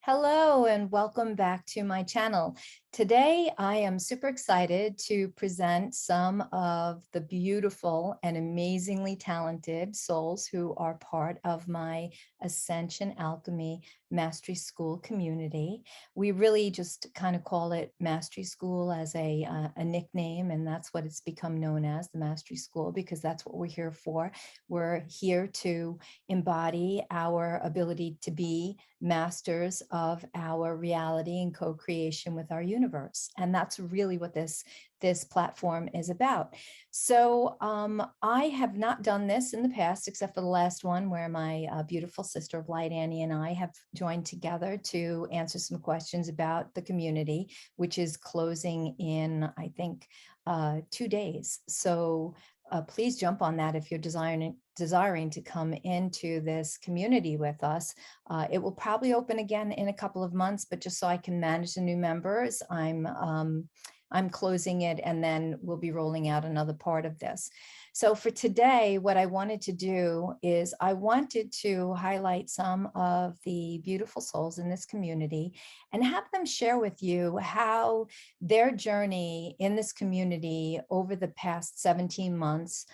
Hello and welcome back to my channel. Today, I am super excited to present some of the beautiful and amazingly talented souls who are part of my Ascension Alchemy Mastery School community. We really just kind of call it Mastery School as a nickname, and that's what it's become known as, the Mastery School, because that's what we're here for. We're here to embody our ability to be masters of our reality and co-creation with our universe. And that's really what this platform is about. So I have not done this in the past, except for the last one where my beautiful sister of light, Annie, and I have joined together to answer some questions about the community, which is closing in, I think, 2 days. So please jump on that if you're desiring to come into this community with us. It will probably open again in a couple of months, but just so I can manage the new members, I'm closing it, and then we'll be rolling out another part of this. So for today, what I wanted to do is I wanted to highlight some of the beautiful souls in this community and have them share with you how their journey in this community over the past 17 months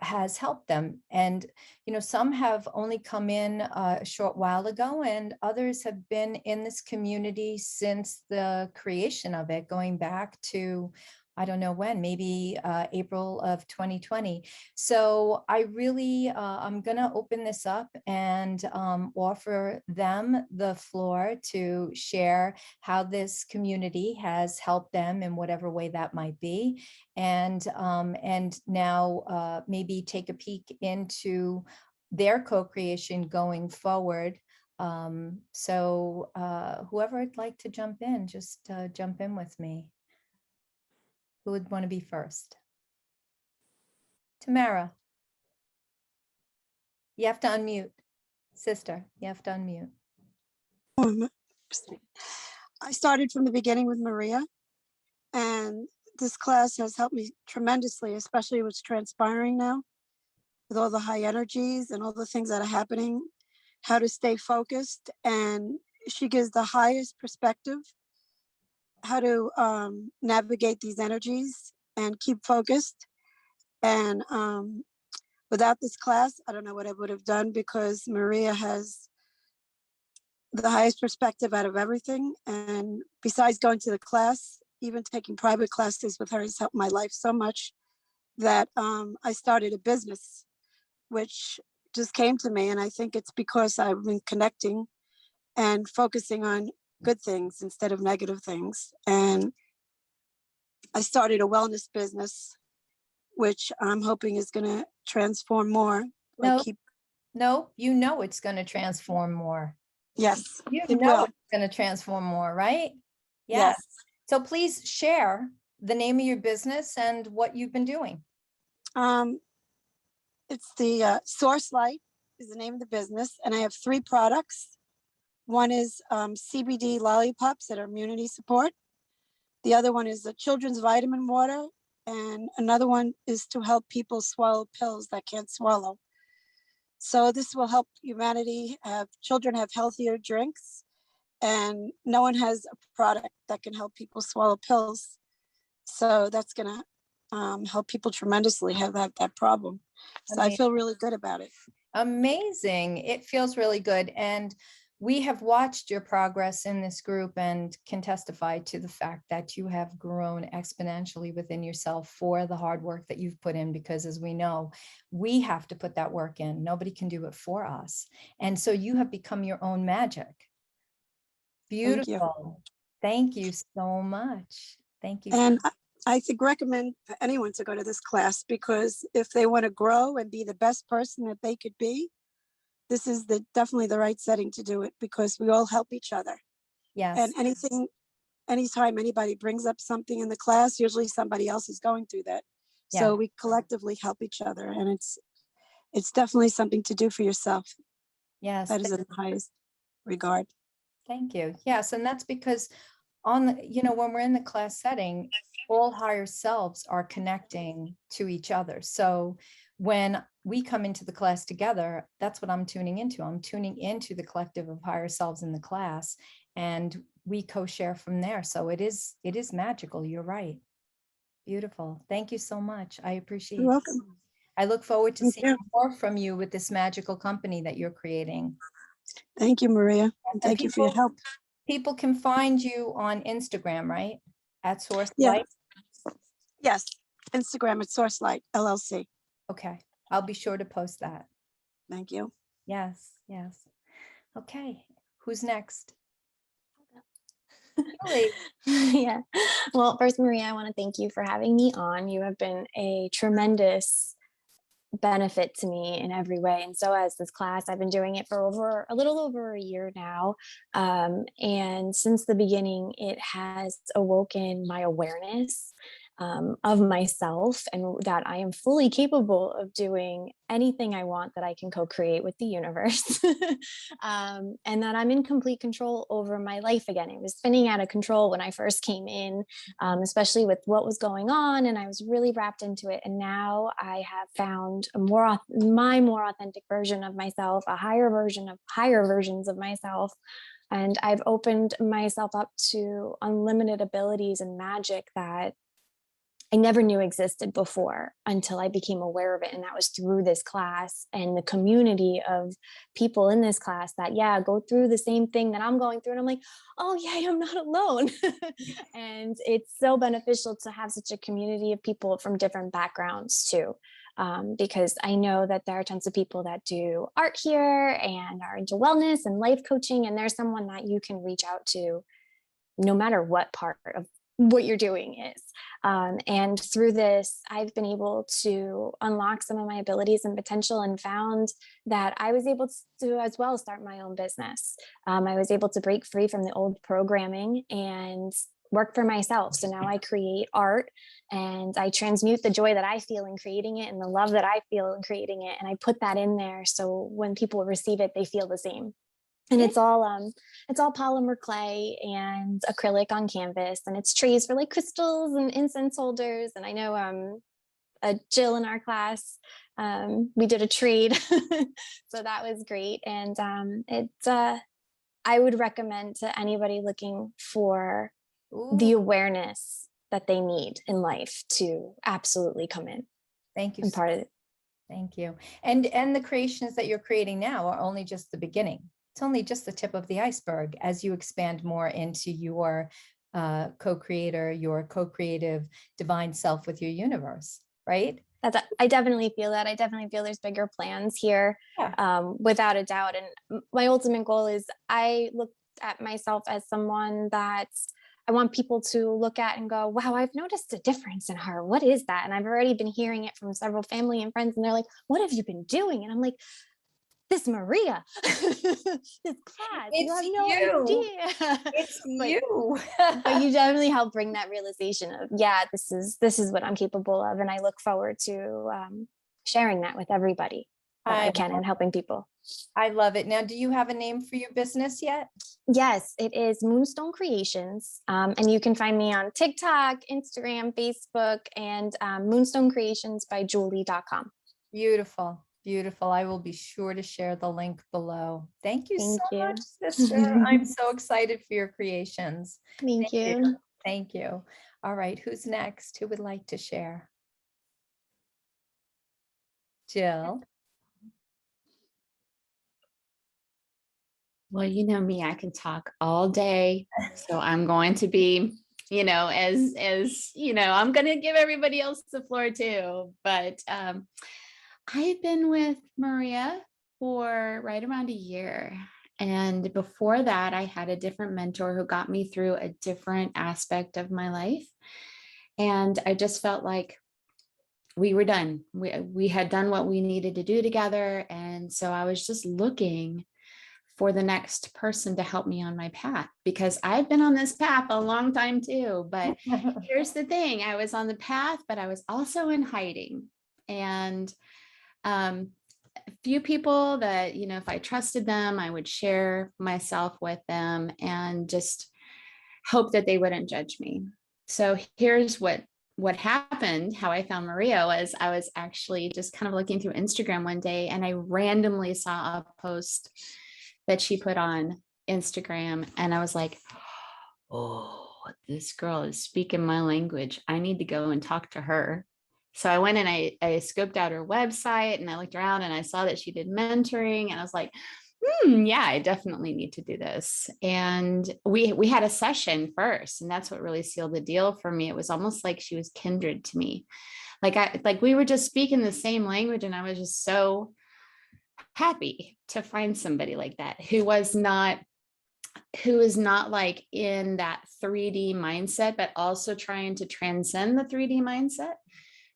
has helped them. And, you know, some have only come in a short while ago, and others have been in this community since the creation of it, going back to, I don't know when, maybe April of 2020. So I really, I'm going to open this up and offer them the floor to share how this community has helped them in whatever way that might be. And now maybe take a peek into their co-creation going forward. So whoever would like to jump in, just jump in with me. Who would want to be first? Tamara. You have to unmute. Sister, you have to unmute. I started from the beginning with Maria, and this class has helped me tremendously, especially what's transpiring now with all the high energies and all the things that are happening, how to stay focused. And she gives the highest perspective, how to navigate these energies and keep focused. And without this class, I don't know what I would have done, because Maria has the highest perspective out of everything. And besides going to the class, even taking private classes with her has helped my life so much that I started a business, which just came to me. And I think it's because I've been connecting and focusing on good things instead of negative things. And I started a wellness business, which I'm hoping is going to transform more. No, you know it's going to transform more. Yes, you know it's going to transform more, right? Yes. So please share the name of your business and what you've been doing. It's the Source Light is the name of the business, and I have 3 products. One is CBD lollipops that are immunity support. The other one is the children's vitamin water, and another one is to help people swallow pills that can't swallow. So this will help humanity have children have healthier drinks, and no one has a product that can help people swallow pills. So that's going to help people tremendously have that problem. So I feel really good about it. Amazing. It feels really good. And we have watched your progress in this group and can testify to the fact that you have grown exponentially within yourself for the hard work that you've put in, because as we know, we have to put that work in. Nobody can do it for us. And so you have become your own magic. Beautiful. Thank you so much. Thank you. And I think recommend for anyone to go to this class, because if they want to grow and be the best person that they could be, this is definitely the right setting to do it, because we all help each other. Yes. And anytime anybody brings up something in the class, usually somebody else is going through that. Yeah. So we collectively help each other, and it's definitely something to do for yourself. Yes. That is in the highest regard. Thank you. Yes. And that's because when we're in the class setting, all higher selves are connecting to each other. So when we come into the class together, that's what I'm tuning into. I'm tuning into the collective of higher selves in the class, and we co-share from there. So it is magical. You're right. Beautiful. Thank you so much. I appreciate You're it. welcome. I look forward to Thank seeing you. more from you with this magical company that you're creating. Thank you, Maria. And And thank you for your help. people can find you on Instagram, right? At Source Yeah. Light. Yes. Instagram at Source Light LLC. Okay. I'll be sure to post that. Thank you. Yes, yes. Okay. Who's next? Julie. Yeah. Well, first, Maria, I want to thank you for having me on. You have been a tremendous benefit to me in every way. And so has this class. I've been doing it for a little over a year now. And since the beginning, it has awoken my awareness of myself, and that I am fully capable of doing anything I want, that I can co-create with the universe. And that I'm in complete control over my life again. It was spinning out of control when I first came in, especially with what was going on, and I was really wrapped into it. And now I have found my more authentic version of myself, a higher versions of myself. And I've opened myself up to unlimited abilities and magic that I never knew existed before until I became aware of it. And that was through this class and the community of people in this class that, go through the same thing that I'm going through. And I'm like, oh, yeah, I'm not alone. And it's so beneficial to have such a community of people from different backgrounds too. Because I know that there are tons of people that do art here and are into wellness and life coaching. And there's someone that you can reach out to no matter what part of what you're doing is. And through this, I've been able to unlock some of my abilities and potential, and found that I was able to as well start my own business. I was able to break free from the old programming and work for myself. So now I create art, and I transmute the joy that I feel in creating it and the love that I feel in creating it. And I put that in there, so when people receive it, they feel the same. And it's all polymer clay and acrylic on canvas, and it's trays for like crystals and incense holders. And I know Jill in our class, we did a trade, so that was great. And I would recommend to anybody looking for the awareness that they need in life to absolutely come in. Thank you. And part of it. Thank you. And the creations that you're creating now are only just the beginning. It's only just the tip of the iceberg as you expand more into your co-creator, your co-creative divine self with your universe, right? I definitely feel that. I definitely feel there's bigger plans here, without a doubt. And my ultimate goal is, I look at myself as someone that I want people to look at and go, wow, I've noticed a difference in her. What is that? And I've already been hearing it from several family and friends, and they're like, what have you been doing? And I'm like, this Maria, this class, you have no idea. It's you. But you definitely help bring that realization of, this is what I'm capable of. And I look forward to sharing that with everybody that I can, and helping people. I love it. Now, do you have a name for your business yet? Yes, it is Moonstone Creations. And you can find me on TikTok, Instagram, Facebook, and moonstonecreationsbyjulie.com. Beautiful. Beautiful. I will be sure to share the link below. Thank you so much, Thank sister. I'm so excited for your creations. Thank you. Thank you. All right. Who's next? Who would like to share? Jill. Well, you know me, I can talk all day. So I'm going to be, as I'm going to give everybody else the floor too. But I've been with Maria for right around a year. And before that, I had a different mentor who got me through a different aspect of my life. And I just felt like we were done. We had done what we needed to do together. And so I was just looking for the next person to help me on my path, because I've been on this path a long time too. But here's the thing, I was on the path, but I was also in hiding. And a few people that, if I trusted them, I would share myself with them and just hope that they wouldn't judge me. So here's what what happened, how I found Maria, was I was actually just kind of looking through Instagram one day, and I randomly saw a post that she put on Instagram, and I was like, oh, this girl is speaking my language. I need to go and talk to her. So I went and I scoped out her website, and I looked around and I saw that she did mentoring, and I was like, yeah, I definitely need to do this. And we had a session first, and that's what really sealed the deal for me. It was almost like she was kindred to me. Like we were just speaking the same language, and I was just so happy to find somebody like that who is not like in that 3D mindset, but also trying to transcend the 3D mindset.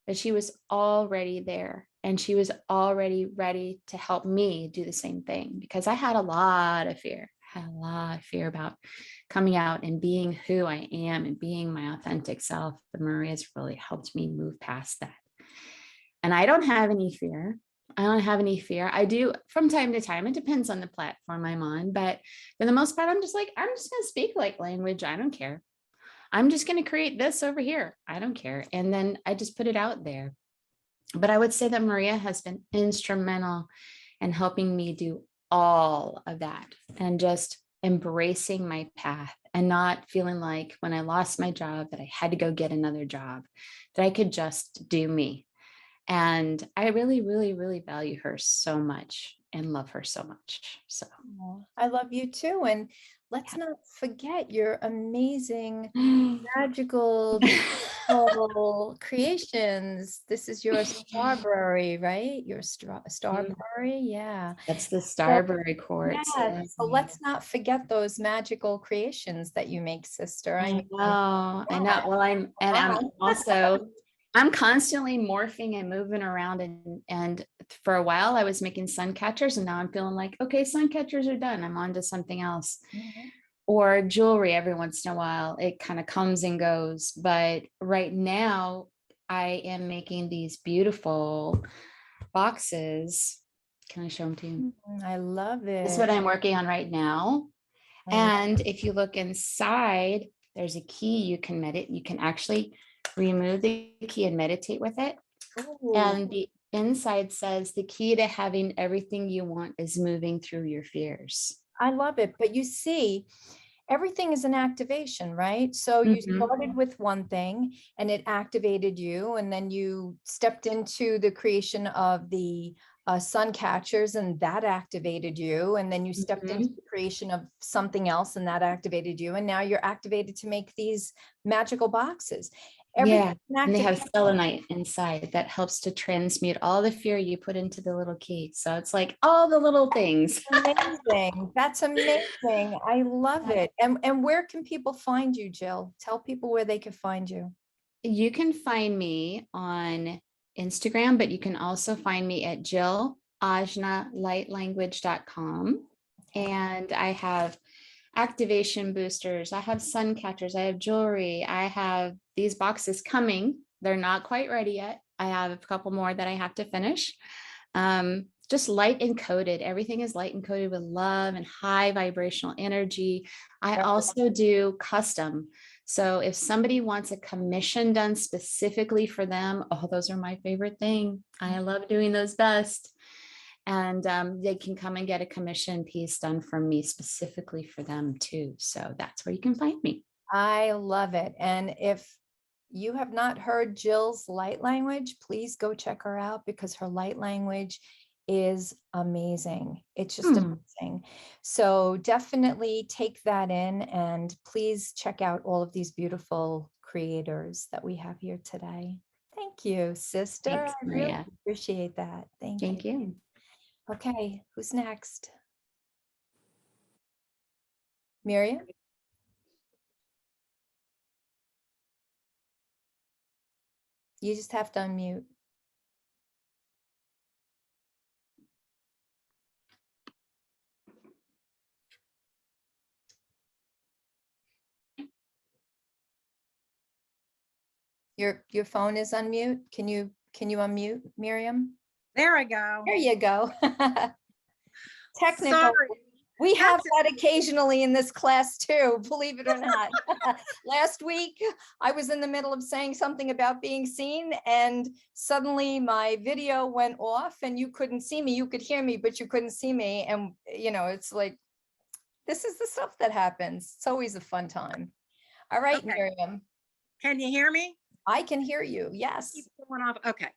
But she was already there, and she was already ready to help me do the same thing, because I had a lot of fear, about coming out and being who I am and being my authentic self. But Maria's really helped me move past that. And I don't have any fear. I do from time to time. It depends on the platform I'm on. But for the most part, I'm just going to speak like language. I don't care. I'm just going to create this over here. I don't care. And then I just put it out there. But I would say that Maria has been instrumental in helping me do all of that, and just embracing my path, and not feeling like when I lost my job that I had to go get another job, that I could just do me. And I really, really, really value her so much and love her so much. So I love you too. And let's not forget your amazing, magical, beautiful creations. This is your starberry, right? Your starberry. Yeah. that's the So, Starberry quartz. yes. So let's not forget those magical creations that you make, sister. I mean, I know. Well, I'm constantly morphing and moving around, and for a while I was making sun catchers, and now I'm feeling like, okay, sun catchers are done. I'm on to something else. Mhm. Or jewelry every once in a while. It kind of comes and goes. But right now I am making these beautiful boxes. Can I show them to you? I love That's it. what I'm working on right now. I love And if you look inside, there's a key you can meditate. You can actually remove the key and meditate with it. Ooh, And the inside says the key to having everything you want is moving through your fears. I love it. But you see, everything is an activation, right? So you Mhm. started with one thing and it activated you, and then you stepped into the creation of the sun catchers, and that activated you, and then you stepped into Mhm. the creation of something else, and that activated you, and now you're activated to make these magical boxes. Everything Yeah. is an And they have activation. selenite inside that helps to transmute all the fear you put into the little key. So it's like all the little things. Amazing. That's amazing. I love it. And where can people find you, Jill? Tell people where they can find you. You can find me on Instagram, but you can also find me at jillajnalightlanguage.com. And I have activation boosters, I have sun catchers, I have jewelry, I have these boxes coming. They're not quite ready yet. I have a couple more that I have to finish. Just light encoded. Everything is light encoded with love and high vibrational energy. I also do custom. So if somebody wants a commission done specifically for them, oh, those are my favorite thing. I love doing those best. And they can come and get a commission piece done from me specifically for them too. So that's where you can find me. I love it. And if you have not heard Jill's light language, please go check her out, because her light language is amazing. It's just Hmm. amazing. So definitely take that in, and please check out all of these beautiful creators that we have here today. Thank you, sister. Thanks, I really Maria. appreciate that. Thank you. Thank you. Okay, who's next? Miriam? You just have to unmute. Your phone is on mute. Can you unmute, Miriam? There I go. There you go. Technical. Sorry. We have That's- that occasionally in this class too, believe it or not. Last week, I was in the middle of saying something about being seen, and suddenly my video went off and you couldn't see me. You could hear me, but you couldn't see me. And, you know, it's like, this is the stuff that happens. It's always a fun time. All right, Okay. Miriam, Can you hear me? I can hear you. Yes. Keep going off. Okay.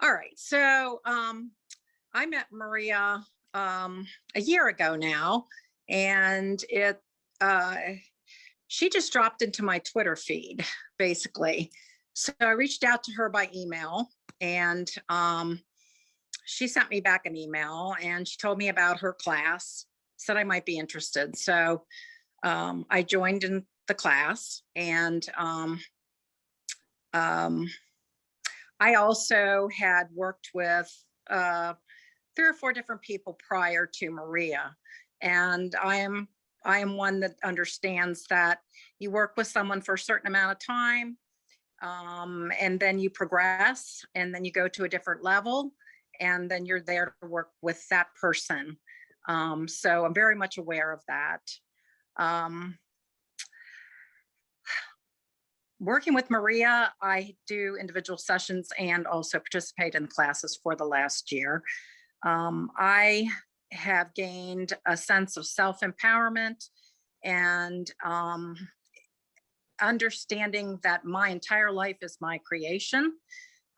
All right. So I met Maria a year ago now, and she just dropped into my Twitter feed, basically. So I reached out to her by email, and she sent me back an email, and she told me about her class, said I might be interested. So I joined in the class, and I also had worked with 3 or 4 different people prior to Maria. And I am one that understands that you work with someone for a certain amount of time, and then you progress, and then you go to a different level, and then you're there to work with that person. So I'm very much aware of that. Working with Maria, I do individual sessions and also participate in classes for the last year. I have gained a sense of self-empowerment and understanding that my entire life is my creation,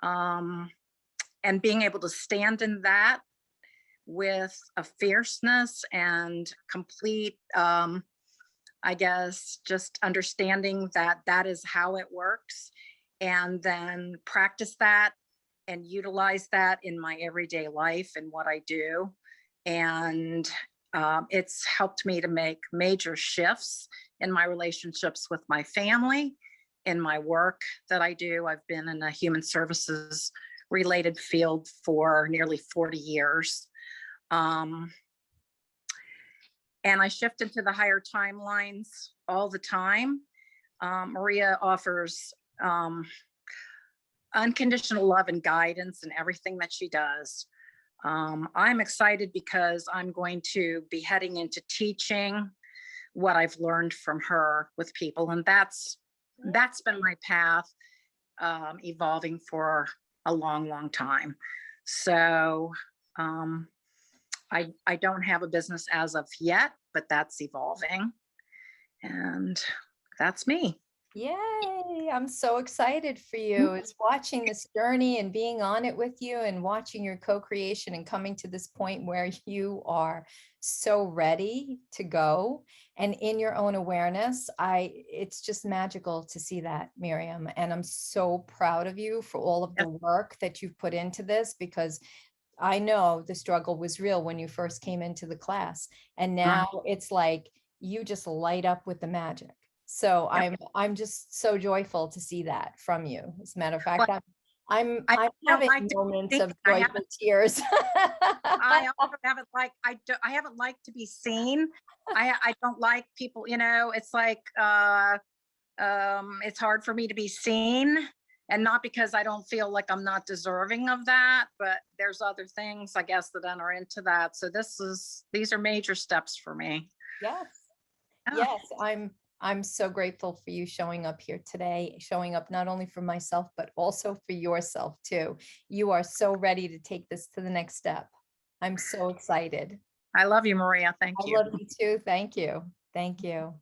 and being able to stand in that with a fierceness and complete, I guess, just understanding that that is how it works, and then practice that and utilize that in my everyday life and what I do. And it's helped me to make major shifts in my relationships with my family, in my work that I do. I've been in a human services related field for nearly 40 years. And I shift into the higher timelines all the time. Maria offers unconditional love and guidance in everything that she does. I'm excited because I'm going to be heading into teaching what I've learned from her with people. And that's been my path, evolving for a long, long time. So I don't have a business as of yet, but that's evolving. And that's me. Yay, I'm so excited for you. It's watching this journey and being on it with you and watching your co-creation and coming to this point where you are so ready to go and in your own awareness. It's just magical to see that, Miriam. And I'm so proud of you for all of the work that you've put into this, because I know the struggle was real when you first came into the class. And now it's like you just light up with the magic. So I'm just so joyful to see that from you. As a matter of fact, I'm having moments of joyful tears. I also haven't I haven't liked to be seen. I don't like people, you know, it's like it's hard for me to be seen, and not because I don't feel like I'm not deserving of that, but there's other things, I guess, that enter into that. So these are major steps for me. Yes. Oh. Yes, I'm so grateful for you showing up here today, showing up not only for myself, but also for yourself too. You are so ready to take this to the next step. I'm so excited. I love you, Maria. Thank you. I love you too. Thank you. Thank you.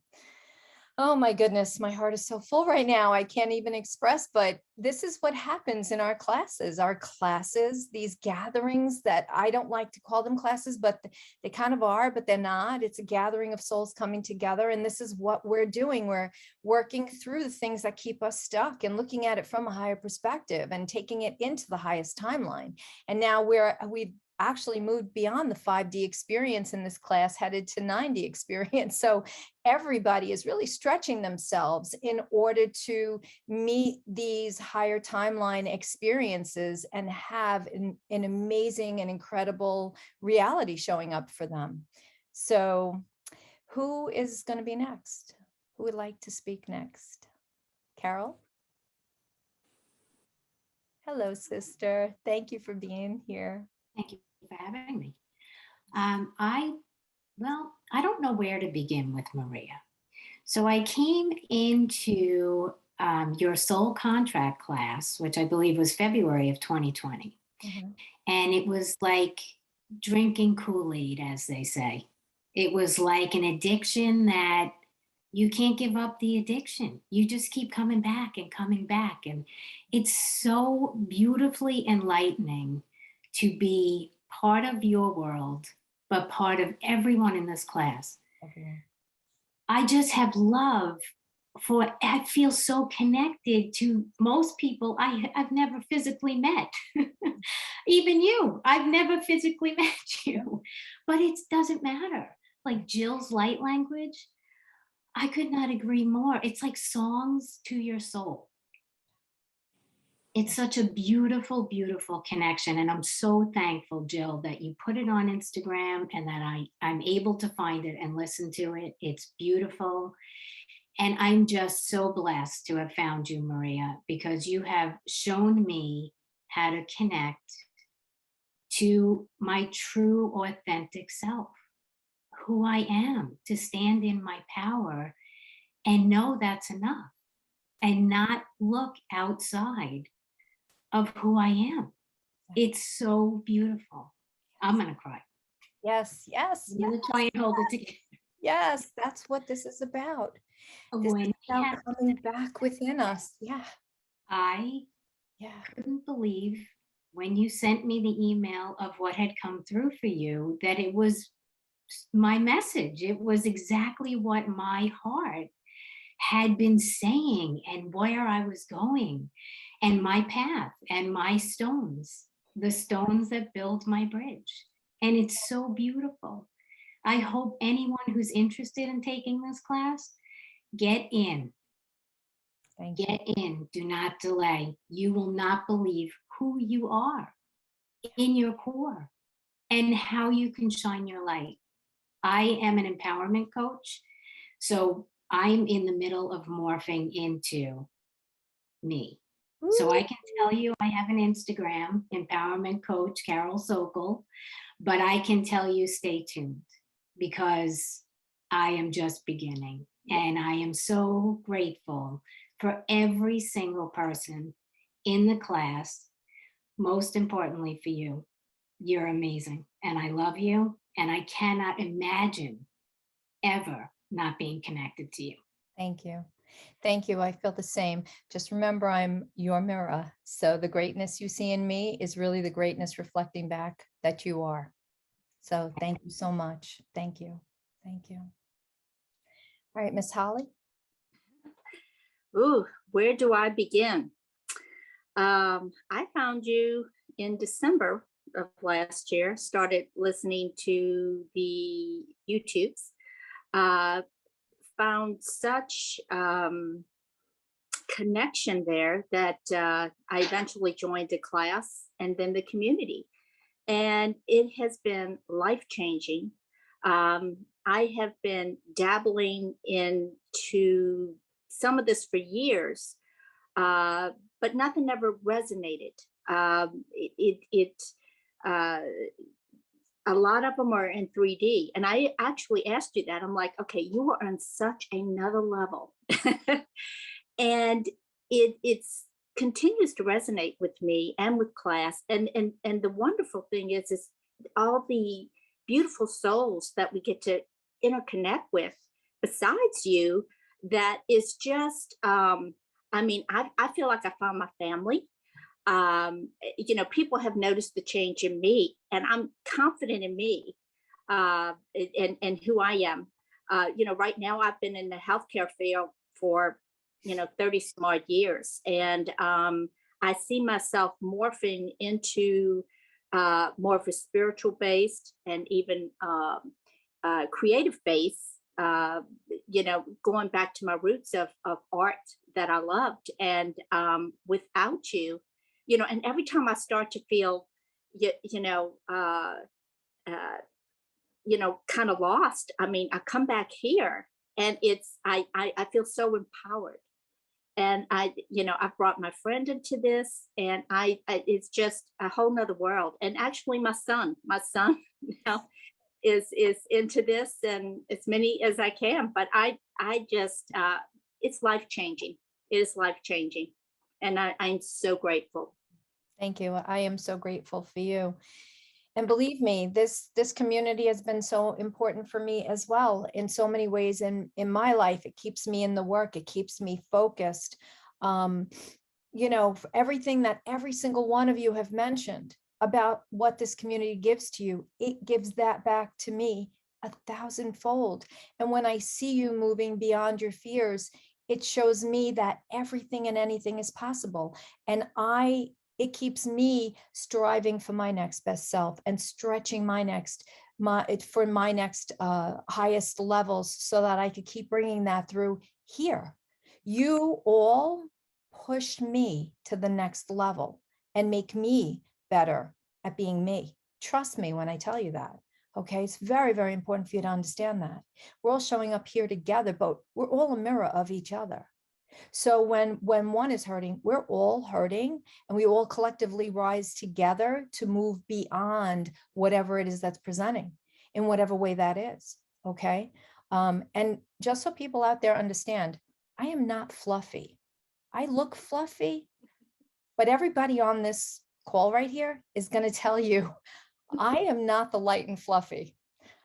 Oh my goodness, my heart is so full right now. I can't even express, but this is what happens in our classes. Our classes, these gatherings that I don't like to call them classes, but they kind of are, but they're not. It's a gathering of souls coming together. And this is what we're doing. We're working through the things that keep us stuck and looking at it from a higher perspective and taking it into the highest timeline. And now we've actually moved beyond the 5D experience in this class, headed to 9D experience. So everybody is really stretching themselves in order to meet these higher timeline experiences and have an amazing and incredible reality showing up for them. So who is going to be next? Who would like to speak next? Carol? Hello, sister. Thank you for being here. Thank you for having me. I don't know where to begin with Maria. So I came into your soul contract class, which I believe was February of 2020. Mhm. And it was like drinking Kool-Aid, as they say. It was like an addiction that you can't give up the addiction. You just keep coming back and coming back. And it's so beautifully enlightening to be part of your world, but part of everyone in this class. Everyone. I just have love for, I feel so connected to most people I've never physically met. Even you, I've never physically met you, but it doesn't matter. Like Jill's light language, I could not agree more. It's like songs to your soul. It's such a beautiful, beautiful connection. And I'm so thankful, Jill, that you put it on Instagram and that I'm able to find it and listen to it. It's beautiful. And I'm just so blessed to have found you, Maria, because you have shown me how to connect to my true, authentic self, who I am, to stand in my power and know that's enough and not look outside of who I am. It's so beautiful. I'm going to cry. Yes, yes, I'm going to try and hold it together. yes. That's what this is about. This When is we about have- coming back within us. Yeah, I yeah. couldn't believe when you sent me the email of what had come through for you, that it was my message. It was exactly what my heart had been saying and where I was going and my path and my stones, the stones that build my bridge. And it's so beautiful. I hope anyone who's interested in taking this class, get in. Thank you. Get in, do not delay. You will not believe who you are in your core and how you can shine your light. I am an empowerment coach, so I'm in the middle of morphing into me. So I can tell you I have an Instagram, Empowerment Coach Carol Sokol, but I can tell you stay tuned because I am just beginning. And I am so grateful for every single person in the class. Most importantly for you, you're amazing. And I love you. And I cannot imagine ever not being connected to you. Thank you. Thank you. I feel the same. Just remember, I'm your mirror. So the greatness you see in me is really the greatness reflecting back that you are. So thank you so much. Thank you. Thank you. All right, Miss Holly. Ooh, where do I begin? I found you in December of last year, started listening to the YouTubes, found such connection there that I eventually joined the class and then the community. And it has been life-changing. I have been dabbling into some of this for years, but nothing ever resonated. A lot of them are in 3D. And I actually asked you that. I'm like, okay, you are on such another level. And it's continues to resonate with me and with class. And the wonderful thing is all the beautiful souls that we get to interconnect with besides you, that is just, I mean, I feel like I found my family. You know, people have noticed the change in me, and I'm confident in me and who I am. You know, right now I've been in the healthcare field for 30 some odd years, and I see myself morphing into more of a spiritual based and even creative base. Going back to my roots of art that I loved, and without you, and every time I start to feel, kind of lost, I mean, I come back here, and I feel so empowered. And I've brought my friend into this, and it's just a whole nother world. And actually my son, now is into this, and as many as I can. But I just it's life changing. It is life changing, and I'm so grateful. Thank you. I am so grateful for you. And believe me, this community has been so important for me as well in so many ways in my life. It keeps me in the work. It keeps me focused. You know, for everything that every single one of you have mentioned about what this community gives to you, it gives that back to me 1,000-fold. And when I see you moving beyond your fears, it shows me that everything and anything is possible. And it keeps me striving for my next best self and stretching my next highest levels so that I could keep bringing that through here. You all push me to the next level and make me better at being me. Trust me when I tell you that. Okay, it's very, very important for you to understand that. We're all showing up here together, but we're all a mirror of each other. So when one is hurting, we're all hurting, and we all collectively rise together to move beyond whatever it is that's presenting in whatever way that is. Okay. And just so people out there understand, I am not fluffy. I look fluffy, but everybody on this call right here is going to tell you I am not the light and fluffy.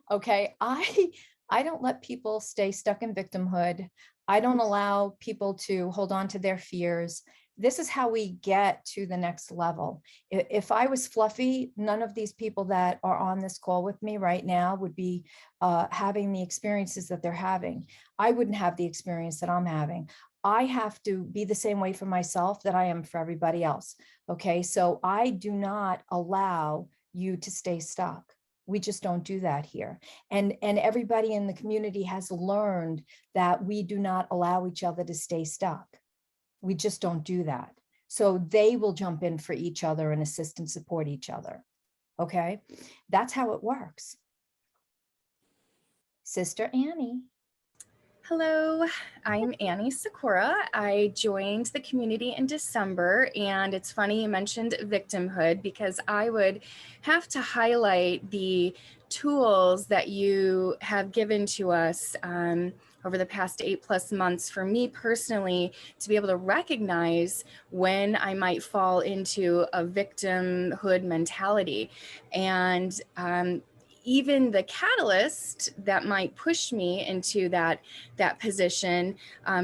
Okay. I don't let people stay stuck in victimhood. I don't allow people to hold on to their fears. This is how we get to the next level. If I was fluffy, none of these people that are on this call with me right now would be having the experiences that they're having. I wouldn't have the experience that I'm having. I have to be the same way for myself that I am for everybody else. Okay. So I do not allow you to stay stuck. We just don't do that here. And everybody in the community has learned that we do not allow each other to stay stuck. We just don't do that. So they will jump in for each other and assist and support each other. Okay. That's how it works. Sister Annie. Hello, I'm Annie Sakura. I joined the community in December, and it's funny you mentioned victimhood because I would have to highlight the tools that you have given to us over the past 8+ months for me personally to be able to recognize when I might fall into a victimhood mentality. And even the catalyst that might push me into that position,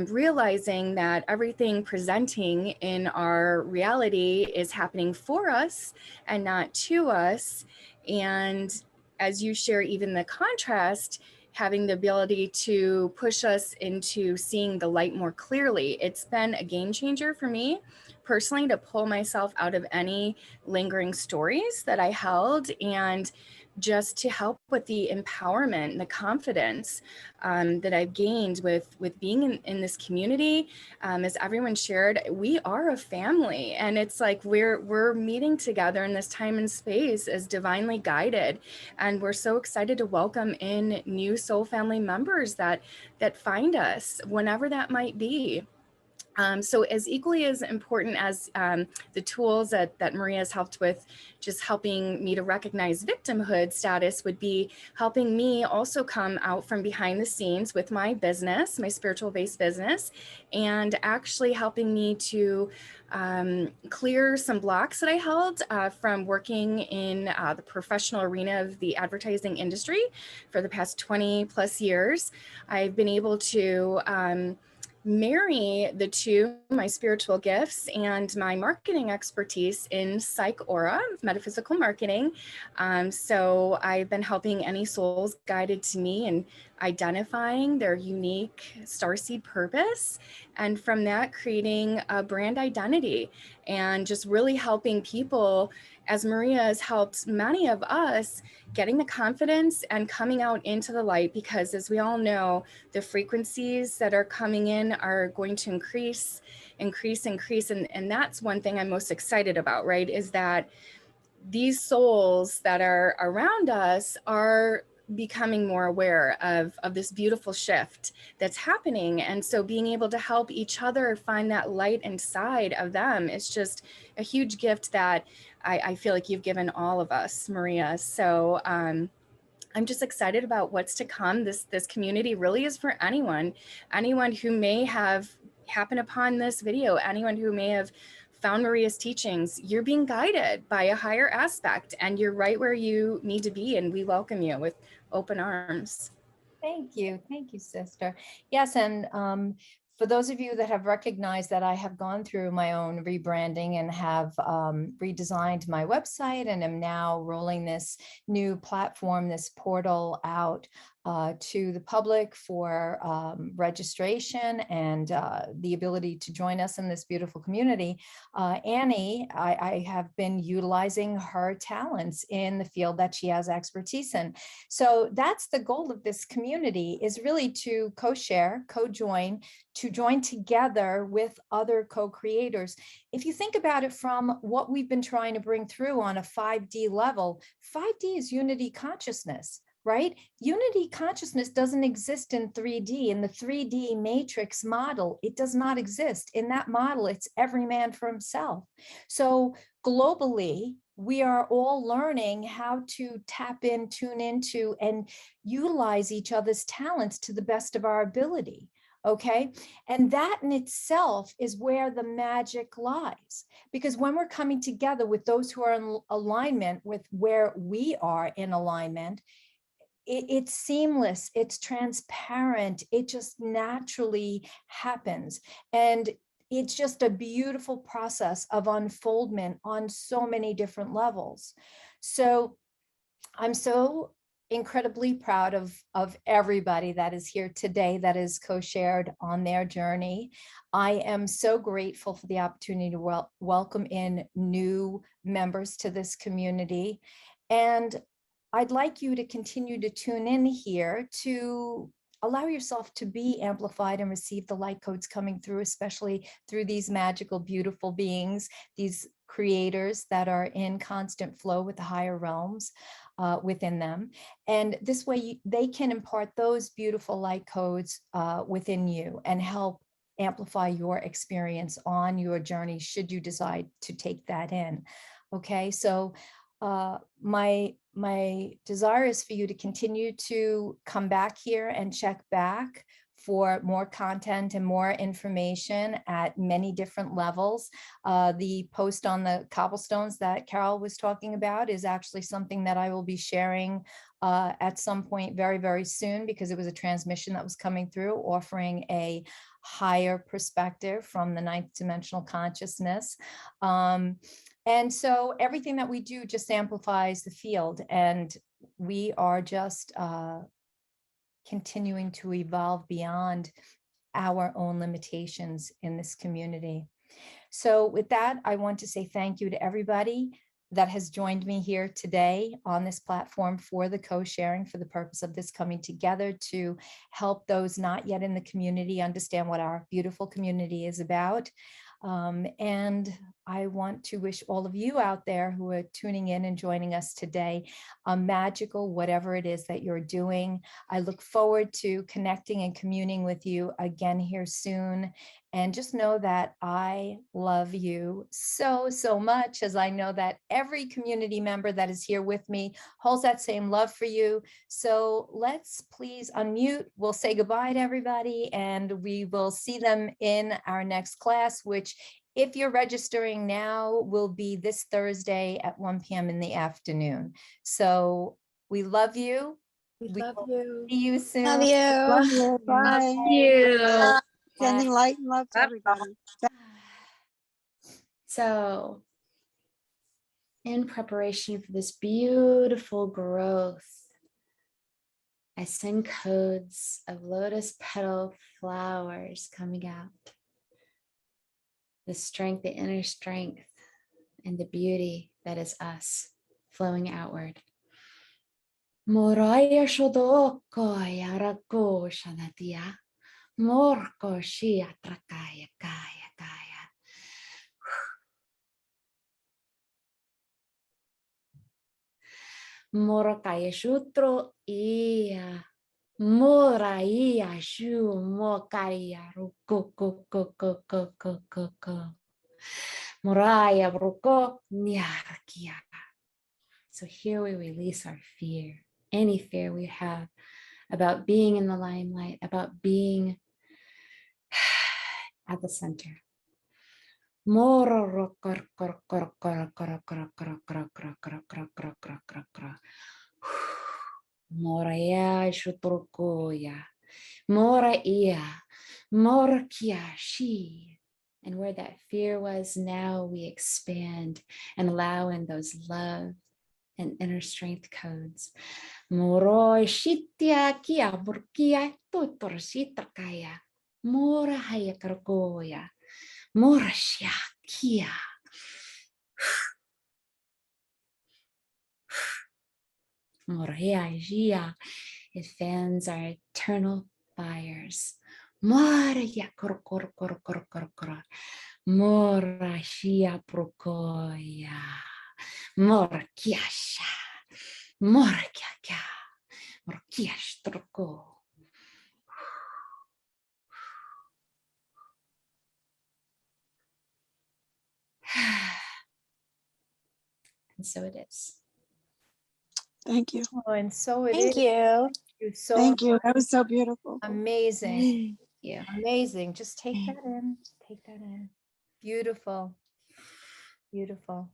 realizing that everything presenting in our reality is happening for us and not to us. And as you share even the contrast, having the ability to push us into seeing the light more clearly. It's been a game changer for me personally to pull myself out of any lingering stories that I held, and just to help with the empowerment and the confidence that I've gained with being in this community. As everyone shared, we are a family, and it's like we're meeting together in this time and space as divinely guided, and we're so excited to welcome in new soul family members that find us whenever that might be. So as equally as important as the tools that Maria has helped with, just helping me to recognize victimhood status, would be helping me also come out from behind the scenes with my business, my spiritual based business, and actually helping me to clear some blocks that I held from working in the professional arena of the advertising industry for the past 20+ years. I've been able to marry the two, my spiritual gifts and my marketing expertise in psych aura, metaphysical marketing. So I've been helping any souls guided to me and identifying their unique starseed purpose, and from that creating a brand identity, and just really helping people, as Maria has helped many of us, getting the confidence and coming out into the light, because as we all know, the frequencies that are coming in are going to increase. And that's one thing I'm most excited about, right? Is that these souls that are around us are becoming more aware of this beautiful shift that's happening. And so being able to help each other find that light inside of them is just a huge gift that I feel like you've given all of us, Maria. So I'm just excited about what's to come. This community really is for anyone who may have happened upon this video, anyone who may have found Maria's teachings. You're being guided by a higher aspect, and you're right where you need to be, and we welcome you with open arms. Thank you, sister. Yes, and for those of you that have recognized that I have gone through my own rebranding and have redesigned my website and am now rolling this new platform, this portal out to the public for registration and the ability to join us in this beautiful community. Annie, I have been utilizing her talents in the field that she has expertise in. So that's the goal of this community, is really to co-share, co-join, to join together with other co-creators. If you think about it from what we've been trying to bring through on a 5D level, 5D is unity consciousness, right? Unity consciousness doesn't exist in 3D. In the 3D matrix model, it does not exist. In that model, it's every man for himself. So globally, we are all learning how to tap in, tune into, and utilize each other's talents to the best of our ability. Okay. And that in itself is where the magic lies. Because when we're coming together with those who are in alignment with where we are in alignment, it's seamless, it's transparent, it just naturally happens. And it's just a beautiful process of unfoldment on so many different levels. So I'm so incredibly proud of everybody that is here today, that is co-shared on their journey. I am so grateful for the opportunity to welcome in new members to this community. And I'd like you to continue to tune in here to allow yourself to be amplified and receive the light codes coming through, especially through these magical, beautiful beings, these creators that are in constant flow with the higher realms within them. And this way they can impart those beautiful light codes within you and help amplify your experience on your journey, should you decide to take that in. Okay, so my desire is for you to continue to come back here and check back for more content and more information at many different levels. The post on the cobblestones that Carol was talking about is actually something that I will be sharing at some point very, very soon, because it was a transmission that was coming through offering a higher perspective from the ninth dimensional consciousness. And so everything that we do just amplifies the field, and we are just continuing to evolve beyond our own limitations in this community. So with that, I want to say thank you to everybody that has joined me here today on this platform for the co-sharing, for the purpose of this coming together to help those not yet in the community understand what our beautiful community is about. And I want to wish all of you out there who are tuning in and joining us today a magical whatever it is that you're doing. I look forward to connecting and communing with you again here soon. And just know that I love you so, so much, as I know that every community member that is here with me holds that same love for you. So let's please unmute. We'll say goodbye to everybody, and we will see them in our next class, which, if you're registering now, will be this Thursday at 1 p.m. in the afternoon. So we love you. We love you. See you soon. Love you. Love you. Bye. Thank you. Sending light and love to Bye. everybody. So, in preparation for this beautiful growth, I send codes of lotus petal flowers coming out. The strength, the inner strength, and the beauty that is us flowing outward. Moraya shodoko yarako shanatia. Morko shia trakaya kaya kaya. Morakaya shutro iya. Moraya shu mokaya ruko ko. Moraya ruko nyarkia. So here we release our fear any fear we have about being in the limelight, about being at the center. Mora ya shuturkoya, mora iya, mora kiashi. And where that fear was, now we expand and allow in those love and inner strength codes. Moro shitya kia burkia tutor shitakaya, mora haya karkoya. Morashia Kia. Moria Gia. It fans our eternal fires. Moria kor. Morashia prokoya. Morkiasha. Morkiaka. Morkiash troko. And so it is. Thank you. Oh, and so it Thank is. you. You're so Thank you. That was so beautiful. amazing. Yeah. Amazing. Just take that in. Take that in. Beautiful. Beautiful.